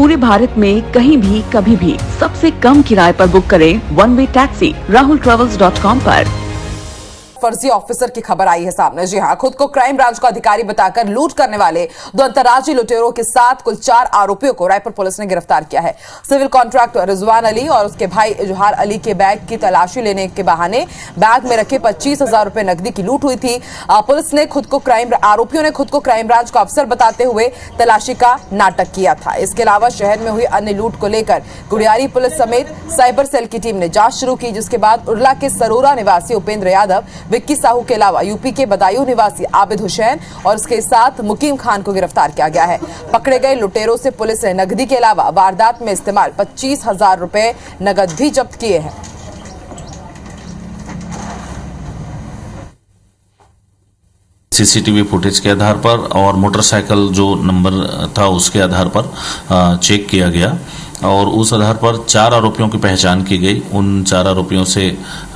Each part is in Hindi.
पूरे भारत में कहीं भी कभी भी सबसे कम किराए पर बुक करें वन वे टैक्सी rahultravels.com पर। फर्जी ऑफिसर की खबर आई है सामने। जी हां, खुद को क्राइम ब्रांच का अधिकारी बताकर लूट करने वाले दो अंतर्राज्यीय लुटेरों के साथ कुल 4 आरोपियों को रायपुर पुलिस ने गिरफ्तार किया है। सिविल कॉन्ट्रैक्टर रिजवान अली और उसके भाई इजहार अली के बैग की तलाशी लेने के बहाने बैग में रखे 25,000 रुपए नकदी की लूट हुई थी। पुलिस ने आरोपियों ने खुद को क्राइम ब्रांच का अफसर बताते हुए तलाशी का नाटक किया था। इसके अलावा शहर में हुई अन्य लूट को लेकर गुड़ियारी पुलिस समेत साइबर सेल की टीम ने जांच शुरू की, जिसके बाद उर्ला के सरोरा निवासी उपेंद्र यादव, विक्की साहू के अलावा यूपी के बदायूं निवासी आबिद हुसैन और उसके साथ मुकीम खान को गिरफ्तार किया गया है। पकड़े गए लुटेरों से पुलिस ने नकदी के अलावा वारदात में इस्तेमाल 25,000 रुपए नकद भी जब्त किए हैं। सीसीटीवी फुटेज के आधार पर और मोटरसाइकिल जो नंबर था उसके आधार पर चेक किया गया और उस आधार पर 4 आरोपियों की पहचान की गई। उन 4 आरोपियों से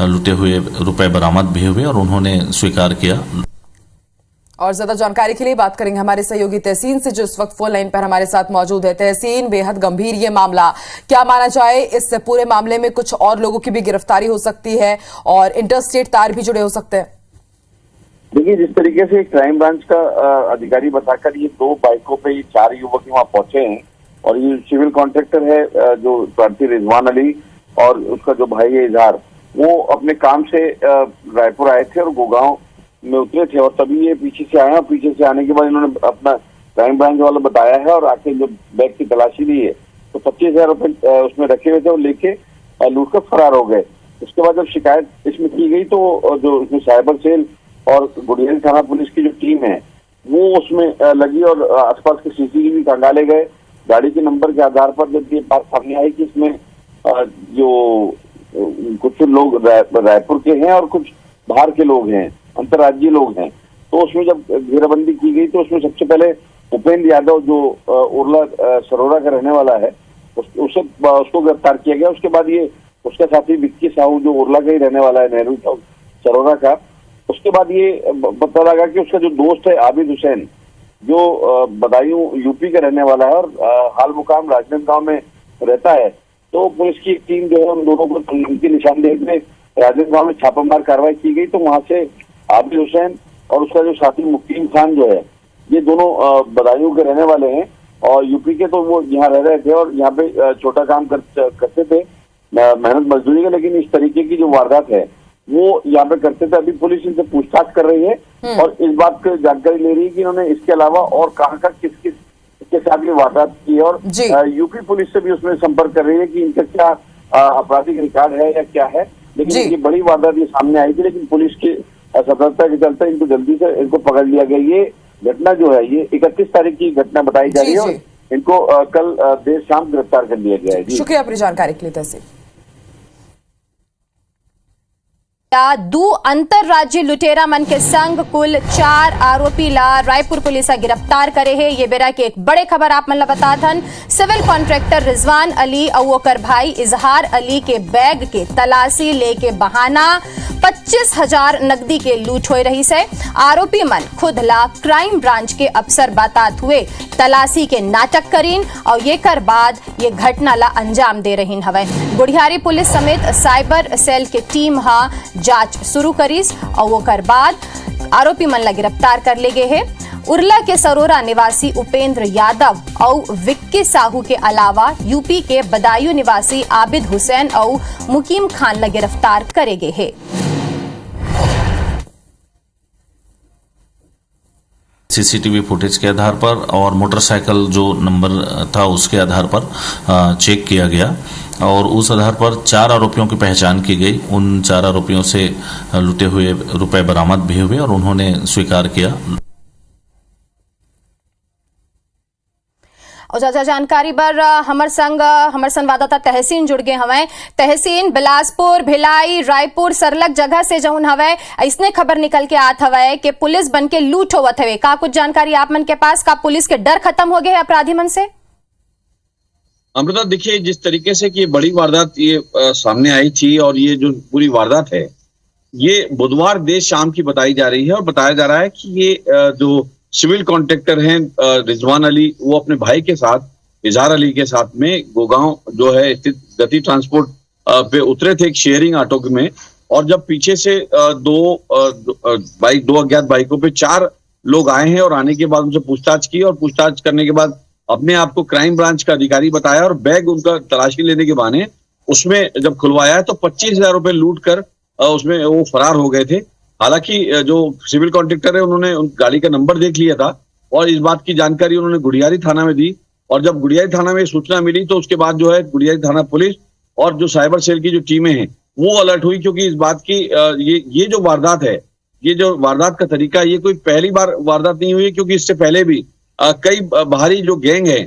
लुटे हुए रुपए बरामद भी हुए और उन्होंने स्वीकार किया। और ज्यादा जानकारी के लिए बात करेंगे हमारे सहयोगी तहसीन से, जो इस वक्त फोन लाइन पर हमारे साथ मौजूद है। तहसीन, बेहद गंभीर ये मामला, क्या माना जाए इस पूरे मामले में कुछ और लोगों की भी गिरफ्तारी हो सकती है और इंटरस्टेट तार भी जुड़े हो सकते हैं? देखिए, जिस तरीके से क्राइम ब्रांच का अधिकारी बताकर ये 2 बाइकों पे ये 4 युवक वहां पहुंचे हैं और ये सिविल कॉन्ट्रैक्टर है जो प्रार्थी रिजवान अली और उसका जो भाई है इजहार, वो अपने काम से रायपुर आए थे और गुड़गांव में उतरे थे और तभी ये पीछे से आए और पीछे से आने के बाद इन्होंने अपना क्राइम ब्रांच वाला बताया है और आके जो बैग की तलाशी ली है तो 25,000 रुपए उसमें रखे हुए थे और लेके लूट कर फरार हो गए। उसके बाद जब शिकायत इसमें की गई तो जो इसमें साइबर सेल और गुड़ियारी थाना पुलिस की जो टीम है वो उसमें लगी और आसपास के सीसीटीवी खंगाले गए। गाड़ी के नंबर के आधार पर जब ये बात सामने आई कि इसमें जो कुछ लोग रायपुर के हैं और कुछ बाहर के लोग हैं, अंतर्राज्यीय लोग हैं, तो उसमें जब घेराबंदी की गई तो उसमें सबसे पहले उपेंद्र यादव जो उर्ला सरोरा का रहने वाला है उसको गिरफ्तार किया गया। उसके बाद ये उसका साथी विक्की साहू जो उर्ला का ही रहने वाला है, नेहरू चौक सरोरा का, उसके बाद ये पता लगा कि उसका जो दोस्त है आबिद हुसैन जो बदायूं यूपी का रहने वाला है और हाल मुकाम राजनांदगांव में रहता है, तो पुलिस की एक टीम जो है उन दोनों को उनकी निशानदेही में राजनांदगांव में छापामार कार्रवाई की गई। तो वहां से आबिद हुसैन और उसका जो साथी मुकीम खान जो है, ये दोनों बदायूं के रहने वाले हैं और यूपी के, तो वो यहाँ रह रहे थे और यहाँ पे छोटा काम करते थे, मेहनत मजदूरी का, लेकिन इस तरीके की जो वारदात है वो यहाँ पे करते थे। अभी पुलिस इनसे पूछताछ कर रही है और इस बात की जानकारी ले रही है कि इन्होंने इसके अलावा और कहाँ किस के साथ ये वारदात की है और यूपी पुलिस से भी उसमें संपर्क कर रही है कि इनका क्या आपराधिक रिकॉर्ड है या क्या है। लेकिन ये बड़ी वारदात ये सामने आई थी, लेकिन पुलिस की सतर्कता के चलते इनको जल्दी से इनको पकड़ लिया गया। ये घटना जो है ये 31 तारीख की घटना बताई जा रही है और इनको कल देर शाम गिरफ्तार कर लिया गया है। शुक्रिया अपनी जानकारी के लिए तहसील। दो अंतरराज्यीय लुटेरा मन के संग कुल 4 आरोपी ला रायपुर पुलिस गिरफ्तार करे है। ये बेरा के एक बड़े खबर आप मन ला बता थन। सिविल कॉन्ट्रैक्टर रिजवान अली और ओकर भाई इजहार अली के बैग के तलाशी लेके बहाना 25,000 नकदी के लूट हो रही है। आरोपी मन खुद ला क्राइम ब्रांच के अफसर बातात हुए तलाशी के नाटक करीन और ये कर बाद ये घटना ला अंजाम दे रही हवे। गुड़ियारी पुलिस समेत साइबर सेल के टीम जांच शुरू करीस और वो कर बाद आरोपी मन ला गिरफ्तार कर ले गए है। उर्ला के सरोरा निवासी उपेंद्र यादव और विक्की साहू के अलावा यूपी के बदायूं निवासी आबिद हुसैन और मुकीम खान ला गिरफ्तार करे गए है। सीसीटीवी फुटेज के आधार पर और मोटरसाइकिल जो नंबर था उसके आधार पर चेक किया गया और उस आधार पर 4 आरोपियों की पहचान की गई। उन 4 आरोपियों से लुटे हुए रुपए बरामद भी हुए और उन्होंने स्वीकार किया। और ज्यादा जानकारी पर हमर संवाददाता तहसीन जुड़ गए हमें। तहसीन, बिलासपुर, भिलाई, रायपुर सरलग जगह से जौन हवे इसने खबर निकल के आत हवे कि पुलिस बन के लूट होवत हवे। का कुछ जानकारी आप मन के पास? का पुलिस के डर खत्म हो गए अपराधी मन से? अमृता, देखिए जिस तरीके से कि बड़ी वारदात ये सामने आई थी और ये जो पूरी वारदात है ये बुधवार देर शाम की बताई जा रही है और बताया जा रहा है कि ये जो सिविल कॉन्ट्रैक्टर हैं रिजवान अली, वो अपने भाई के साथ इजहार अली के साथ में गोगांव जो है स्थित गति ट्रांसपोर्ट पे उतरे थे एक शेयरिंग ऑटो में, और जब पीछे से दो अज्ञात बाइकों पे 4 लोग आए हैं और आने के बाद उनसे पूछताछ की, और पूछताछ करने के बाद अपने आप को क्राइम ब्रांच का अधिकारी बताया और बैग उनका तलाशी लेने के बहाने उसमें जब खुलवाया तो 25,000 रुपए लूट कर उसमें वो फरार हो गए थे। हालांकि जो सिविल कॉन्ट्रैक्टर है उन्होंने उन गाड़ी का नंबर देख लिया था और इस बात की जानकारी उन्होंने गुड़ियारी थाना में दी, और जब गुड़ियारी थाना में सूचना मिली तो उसके बाद जो है गुड़ियारी थाना पुलिस और जो साइबर सेल की जो टीमें हैं वो अलर्ट हुई, क्योंकि इस बात की ये जो वारदात है, ये जो वारदात का तरीका, ये कोई पहली बार वारदात नहीं हुई, क्योंकि इससे पहले भी कई बाहरी जो गैंग है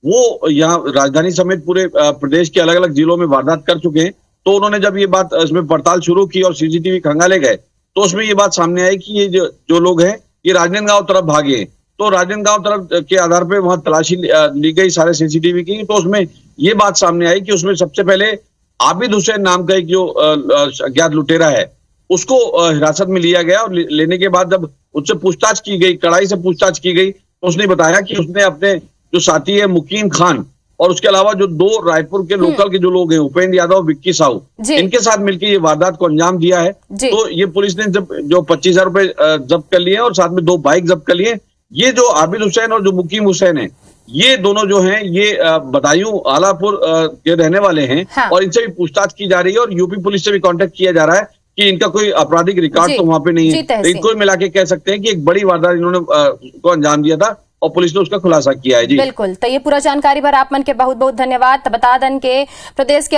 वो यहाँ राजधानी समेत पूरे प्रदेश के अलग अलग जिलों में वारदात कर चुके हैं। तो उन्होंने जब ये बात इसमें पड़ताल शुरू की और सीसीटीवी खंगाले गए तो उसमें ये बात सामने आई कि ये जो लोग हैं ये राजनांदगांव तरफ भागे हैं। तो राजनांदगांव तरफ के आधार पर वहां तलाशी ली गई सारे सीसीटीवी की, तो उसमें ये बात सामने आई कि उसमें सबसे पहले आबिद हुसैन नाम का एक जो अज्ञात लुटेरा है उसको हिरासत में लिया गया, और लेने के बाद जब उससे पूछताछ की गई, कड़ाई से पूछताछ की गई, तो उसने बताया कि उसने अपने जो साथी है मुकीम खान और उसके अलावा जो 2 रायपुर के लोकल के जो लोग हैं उपेंद्र यादव, विक्की साहू, इनके साथ मिलकर ये वारदात को अंजाम दिया है। तो ये पुलिस ने जब जो 25,000 रुपए जब्त कर लिए और साथ में 2 बाइक जब्त कर लिए। ये जो आबिद हुसैन और जो मुकीम हुसैन है ये दोनों जो हैं ये बदायूं आलापुर के रहने वाले हैं। हाँ। और इनसे भी पूछताछ की जा रही है और यूपी पुलिस से भी कांटेक्ट किया जा रहा है कि इनका कोई आपराधिक रिकॉर्ड तो वहां पे नहीं है। इनको मिला के कह सकते हैं कि एक बड़ी वारदात इन्होंने को अंजाम दिया था और पुलिस ने उसका खुलासा किया है। जी बिल्कुल, तो ये पूरा जानकारी पर आप मन के बहुत बहुत धन्यवाद। बता दें कि प्रदेश के